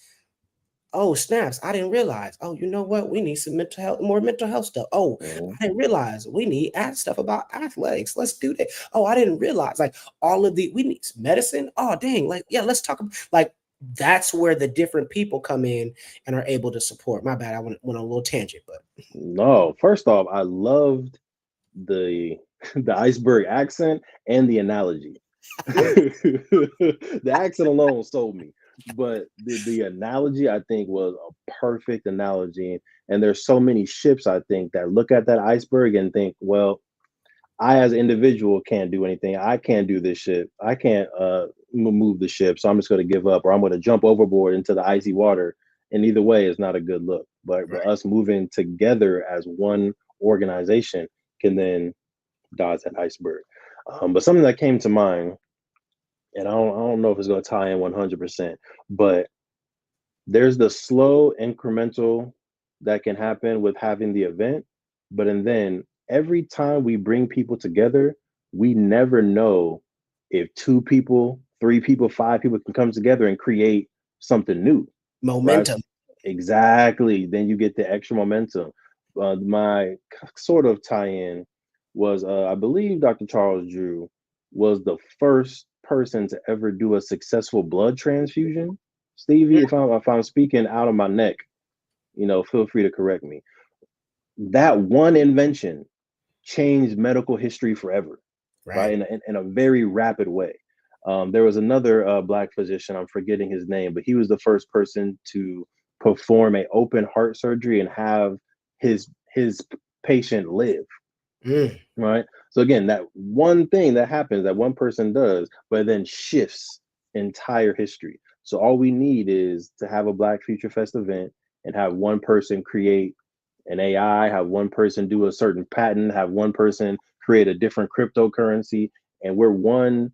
Oh, snaps. I didn't realize. Oh, you know what? We need some mental health, more mental health stuff. Oh, Mhm. I didn't realize we need stuff about athletics. Let's do that. Oh, I didn't realize like all of the we need medicine. Oh, dang. Like, yeah, let's talk about like that's where the different people come in and are able to support. My bad. I went on a little tangent, but No, first off, I loved the the iceberg accent and the analogy. The accent alone sold me, but the analogy I think was a perfect analogy. And there's so many ships I think that look at that iceberg and think, well, I as an individual can't do anything. I can't do this ship. I can't move the ship, so I'm just going to give up, or I'm going to jump overboard into the icy water. And either way, is not a good look. But right. us moving together as one organization can then dodge that iceberg. But something that came to mind, and I don't know if it's going to tie in 100%, but there's the slow incremental that can happen with having the event, but and then every time we bring people together, we never know if two people, three people, five people can come together and create something new, right? Momentum. Exactly. Then you get the extra momentum. My sort of tie-in was, I believe Dr. Charles Drew was the first person to ever do a successful blood transfusion. Stevie, if I'm speaking out of my neck, feel free to correct me. That one invention changed medical history forever, right? Right. In a very rapid way. There was another black physician, I'm forgetting his name, but he was the first person to perform a open heart surgery and have his patient live, Mm, right? So again, that one thing that happens, that one person does, but then shifts entire history. So all we need is to have a Black Future Fest event and have one person create an AI, have one person do a certain patent, have one person create a different cryptocurrency, and we're one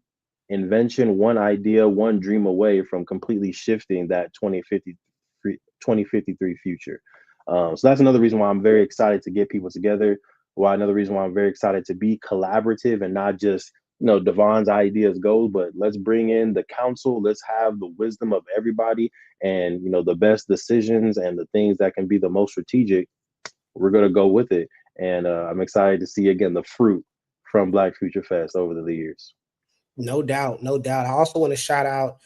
invention, one idea, one dream away from completely shifting that 2053 future. So that's another reason why I'm very excited to get people together. Why another reason why I'm very excited to be collaborative and not just Devon's ideas goes, but let's bring in the council. Let's have the wisdom of everybody, and the best decisions and the things that can be the most strategic. We're gonna go with it, and I'm excited to see again the fruit from Black Future Fest over the years. no doubt, no doubt. I also want to shout out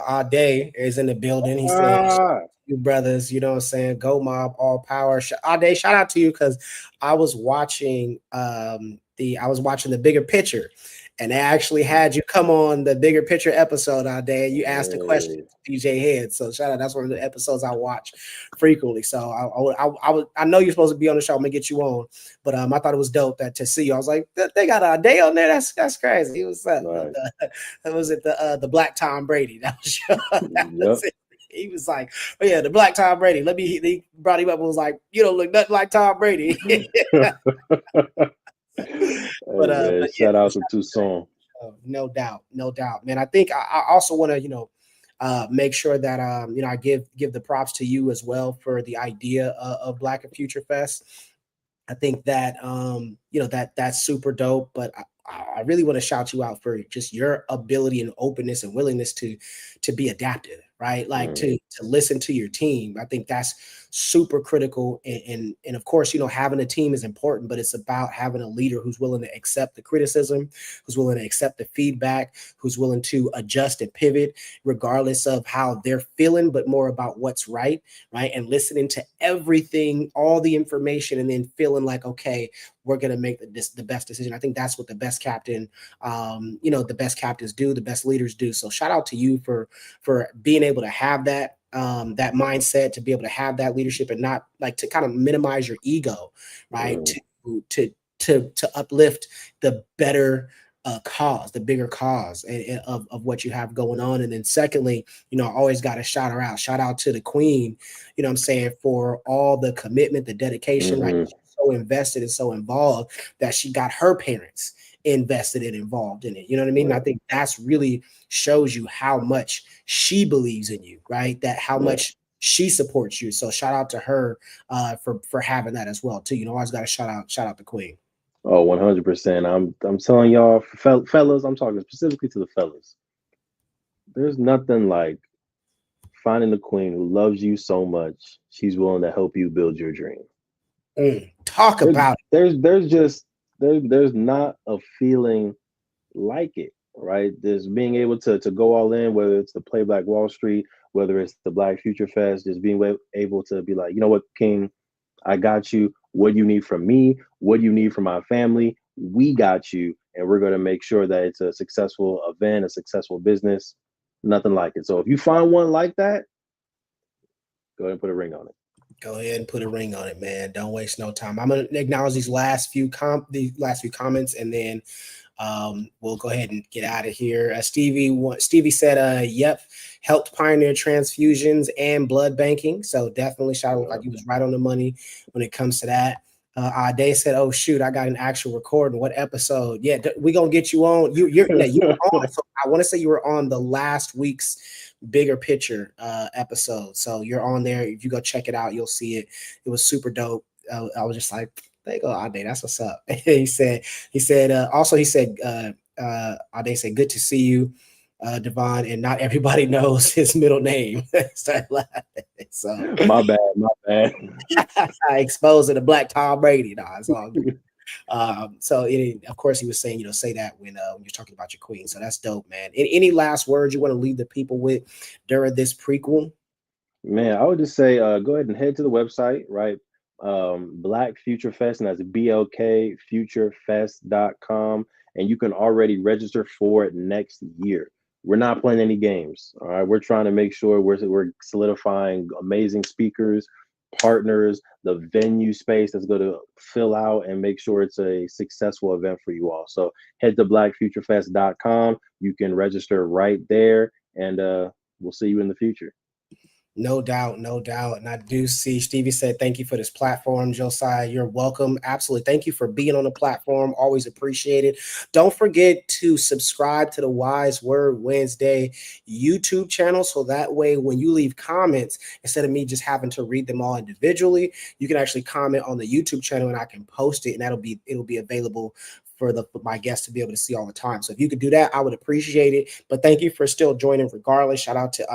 Ade is in the building. He said Ah, you brothers, you know what I'm saying? Go mob, all power. Ade, shout out to you because I was watching the bigger picture and they actually had you come on the bigger picture episode out there. You asked a question hey, to DJ Head. So shout out. That's one of the episodes I watch frequently. So I know you're supposed to be on the show. I'm gonna get you on. But I thought it was dope that to see you. I was like, they got a day on there. That's crazy. It was nice. was it the Black Tom Brady? That was that Yep. was it. He was like, oh yeah, the Black Tom Brady. He brought him up and was like, you don't look nothing like Tom Brady. Hey man, But yeah, shout out to Tucson. no doubt, no doubt, man. I think I also want to make sure that I give the props to you as well for the idea of Black and Future Fest. I think that that's super dope. But I really want to shout you out for just your ability and openness and willingness to be adaptive, right? Like Mm, to listen to your team. I think that's super critical. And of course, having a team is important, but it's about having a leader who's willing to accept the criticism, who's willing to accept the feedback, who's willing to adjust and pivot regardless of how they're feeling, but more about what's right? And listening to everything, all the information, and then feeling like, okay, we're gonna make the best decision. I think that's what the best captain, the best captains do, the best leaders do. So shout out to you for being able to have that mindset, to be able to have that leadership, and not like to kind of minimize your ego, right? mm, To uplift the better cause, the bigger cause of what you have going on. And then secondly, I always got to shout her out. Shout out to the queen, what I'm saying, for all the commitment, the dedication, right? hmm She's so invested and so involved that she got her parents invested and involved in it. You know what I mean? Right. I think that's really shows you how much she believes in you, right? That how Yeah. much she supports you. So shout out to her for having that as well too. You know, always got to shout out the queen. Oh, 100%. I'm telling y'all, fellas, I'm talking specifically to the fellas. There's nothing like finding a queen who loves you so much, she's willing to help you build your dream. Talk There, about there's just there's not a feeling like it, right? There's being able to go all in, whether it's the Play Black Wall Street, whether it's the Black Future Fest, just being able to be like, you know what, King, I got you. What do you need from me? What do you need from my family? We got you, and we're going to make sure that it's a successful event, a successful business. Nothing like it. So if you find one like that, go ahead and put a ring on it. Go ahead and put a ring on it, man. Don't waste no time. I'm gonna acknowledge these last few comments, and then we'll go ahead and get out of here. Stevie said, "Yep, helped pioneer transfusions and blood banking." So definitely, shout out, like he was right on the money when it comes to that. They said, "Oh shoot, I got an actual recording. What episode? Yeah, we gonna get you on. You were on. So I want to say you were on the last week's bigger picture episode. So you're on there. If you go check it out, you'll see it. It was super dope. I was just like, there you go, Ade. That's what's up. he said, also, he said, Ade said, good to see you, Devon. And not everybody knows his middle name. Start laughing. So My bad, my bad. I exposed the black Tom Brady. No, it's all good. Of course, he was saying, say that when you're talking about your queen. So that's dope, man. Any last words you want to leave the people with during this prequel? Man, I would just say go ahead and head to the website, right? Black Future Fest, and that's blkfuturefest.com. And you can already register for it next year. We're not playing any games. All right. We're trying to make sure we're solidifying amazing speakers, partners, the venue space that's going to fill out and make sure it's a successful event for you all. So head to blackfuturefest.com. You can register right there, and we'll see you in the future. No doubt, no doubt. And I do see Stevie said, thank you for this platform, Josiah. You're welcome. Absolutely. Thank you for being on the platform. Always appreciate it. Don't forget to subscribe to the Wise Word Wednesday YouTube channel. So that way, when you leave comments, instead of me just having to read them all individually, you can actually comment on the YouTube channel and I can post it, and it'll be available for my guests to be able to see all the time. So if you could do that, I would appreciate it. But thank you for still joining regardless. Shout out to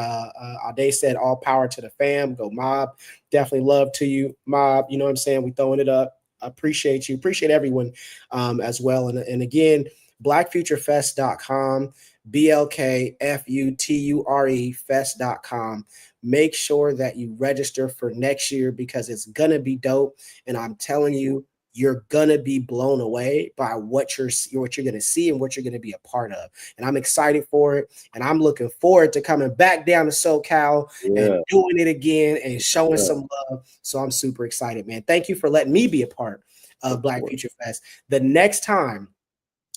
Ade said, all power to the fam. Go Mob. Definitely love to you, Mob. You know what I'm saying? We throwing it up. I appreciate you. Appreciate everyone as well. And again, blackfuturefest.com, BLKFUTURE fest.com. Make sure that you register for next year because it's going to be dope. And I'm telling you, you're gonna be blown away by what you're gonna see and what you're gonna be a part of. And I'm excited for it. And I'm looking forward to coming back down to SoCal and doing it again and showing some love. So I'm super excited, man. Thank you for letting me be a part of Black Future Fest. The next time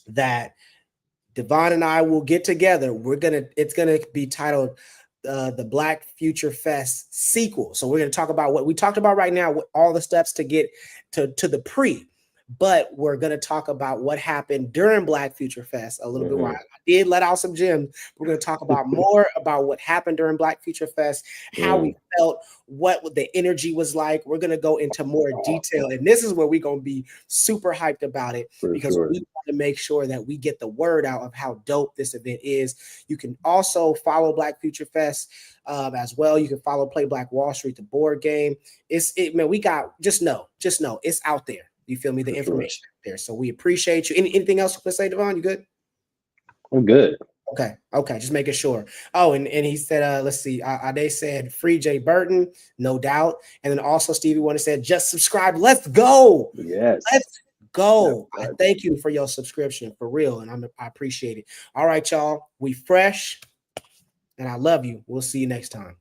that Devon and I will get together, it's gonna be titled the Black Future Fest sequel. So we're going to talk about what we talked about right now, all the steps to get to the pre, but we're going to talk about what happened during Black Future Fest a little bit. While I did let out some gems. We're going to talk about more about what happened during Black Future Fest, how we felt, what the energy was like. We're going to go into more detail, and this is where we're going to be super hyped about it because we want to make sure that we get the word out of how dope this event is. You can also follow Black Future Fest as well. You can follow Play Black Wall Street, the board game. Man, we got just know it's out there. You feel me? The information out there. So we appreciate you. Anything else you want to say, Devon? You good? I'm good. Okay. Just making sure. Oh, and he said, let's see. They said free Jay Burton, no doubt. And then also Stevie Wonder said, just subscribe. Let's go. Yes. Let's go. I thank you for your subscription for real. And I appreciate it. All right, y'all. We fresh. And I love you. We'll see you next time.